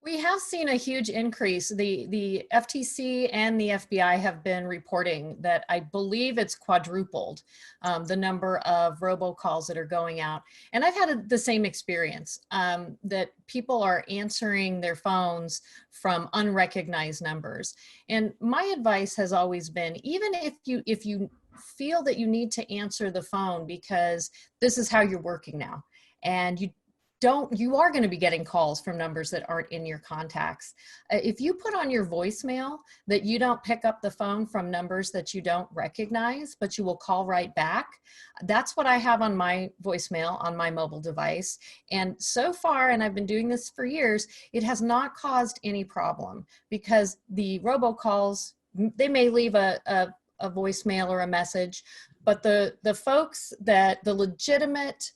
We have seen a huge increase. The FTC and the FBI have been reporting that I believe it's quadrupled the number of robocalls that are going out. And I've had the same experience that people are answering their phones from unrecognized numbers. And my advice has always been, even if you feel that you need to answer the phone because this is how you're working now, and you are going to be getting calls from numbers that aren't in your contacts. If you put on your voicemail that you don't pick up the phone from numbers that you don't recognize, but you will call right back, that's what I have on my voicemail on my mobile device. And so far, and I've been doing this for years, it has not caused any problem, because the robocalls, they may leave a voicemail or a message, but the folks that the legitimate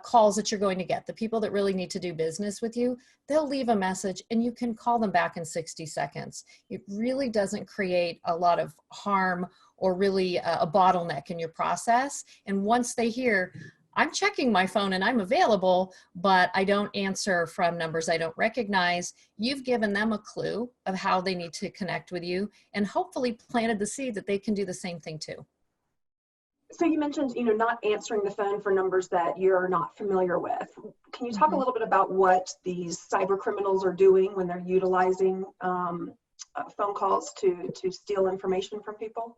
calls that you're going to get, the people that really need to do business with you, they'll leave a message and you can call them back in 60 seconds. It really doesn't create a lot of harm or really a bottleneck in your process. And once they hear, I'm checking my phone and I'm available, but I don't answer from numbers I don't recognize, you've given them a clue of how they need to connect with you, and hopefully planted the seed that they can do the same thing too. So you mentioned, not answering the phone for numbers that you're not familiar with. Can you talk a little bit about what these cyber criminals are doing when they're utilizing phone calls to steal information from people?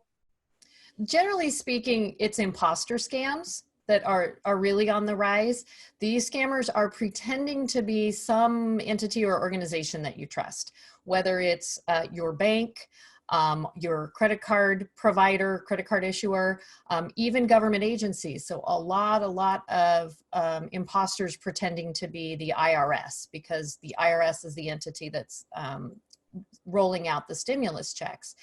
Generally speaking, it's imposter scams that are really on the rise. These scammers are pretending to be some entity or organization that you trust, whether it's your bank, your credit card provider, credit card issuer, even government agencies. So a lot of imposters pretending to be the IRS, because the IRS is the entity that's rolling out the stimulus checks.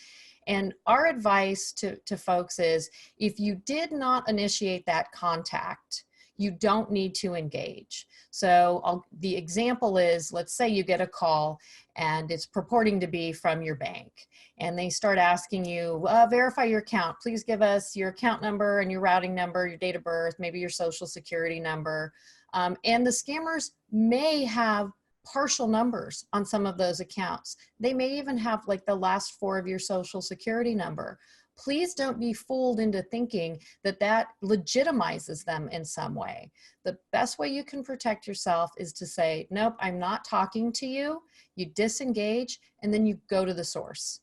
And our advice to folks is, if you did not initiate that contact, you don't need to engage. So the example is, let's say you get a call and it's purporting to be from your bank, and they start asking you, verify your account. Please give us your account number and your routing number, your date of birth, maybe your social security number. And the scammers may have partial numbers on some of those accounts. They may even have like the last four of your social security number. Please don't be fooled into thinking that that legitimizes them in some way. The best way you can protect yourself is to say, nope, I'm not talking to you. You disengage, and then you go to the source.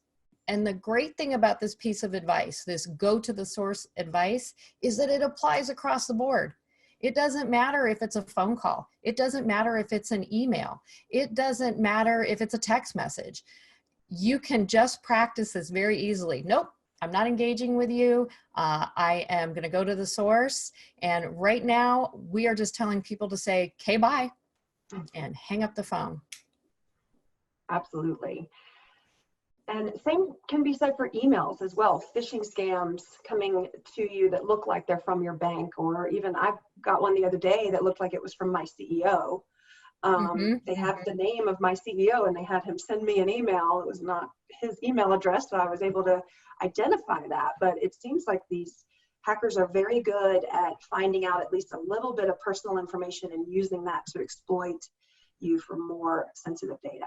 And the great thing about this piece of advice, this go to the source advice, is that it applies across the board. It doesn't matter if it's a phone call. It doesn't matter if it's an email. It doesn't matter if it's a text message. You can just practice this very easily. Nope, I'm not engaging with you. I am going to go to the source. And right now, we are just telling people to say, okay, bye, and hang up the phone. Absolutely. And same can be said for emails as well. Phishing scams coming to you that look like they're from your bank, or even I've got one the other day that looked like it was from my CEO. They have the name of my CEO, and they had him send me an email. It was not his email address, so I was able to identify that. But it seems like these hackers are very good at finding out at least a little bit of personal information and using that to exploit you for more sensitive data.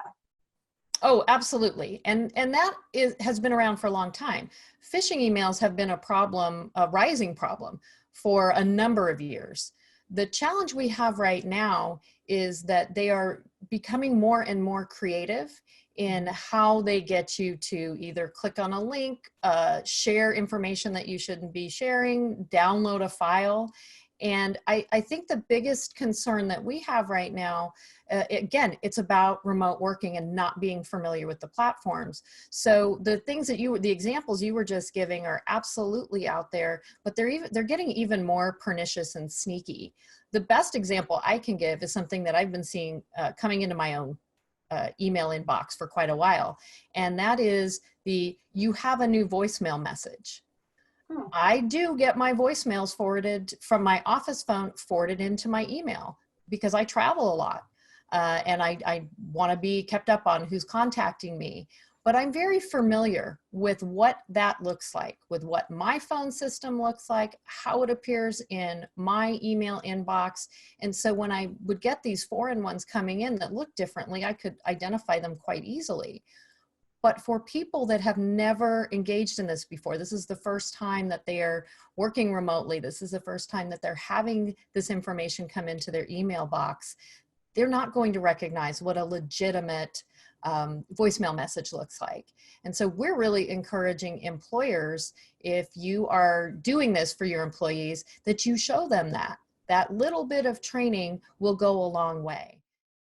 Oh, absolutely. And that has been around for a long time. Phishing emails have been a problem, a rising problem, for a number of years. The challenge we have right now is that they are becoming more and more creative in how they get you to either click on a link, share information that you shouldn't be sharing, download a file. And I think the biggest concern that we have right now, again, it's about remote working and not being familiar with the platforms. So the things that the examples you were just giving are absolutely out there, but they're getting even more pernicious and sneaky. The best example I can give is something that I've been seeing coming into my own email inbox for quite a while. And that is you have a new voicemail message. I do get my voicemails forwarded from my office phone, forwarded into my email, because I travel a lot and I want to be kept up on who's contacting me. but I'm very familiar with what that looks like, with what my phone system looks like, how it appears in my email inbox. And so when I would get these foreign ones coming in that look differently, I could identify them quite easily. But for people that have never engaged in this before, this is the first time that they are working remotely, this is the first time that they're having this information come into their email box, they're not going to recognize what a legitimate voicemail message looks like. And so we're really encouraging employers, if you are doing this for your employees, that you show them that. That little bit of training will go a long way.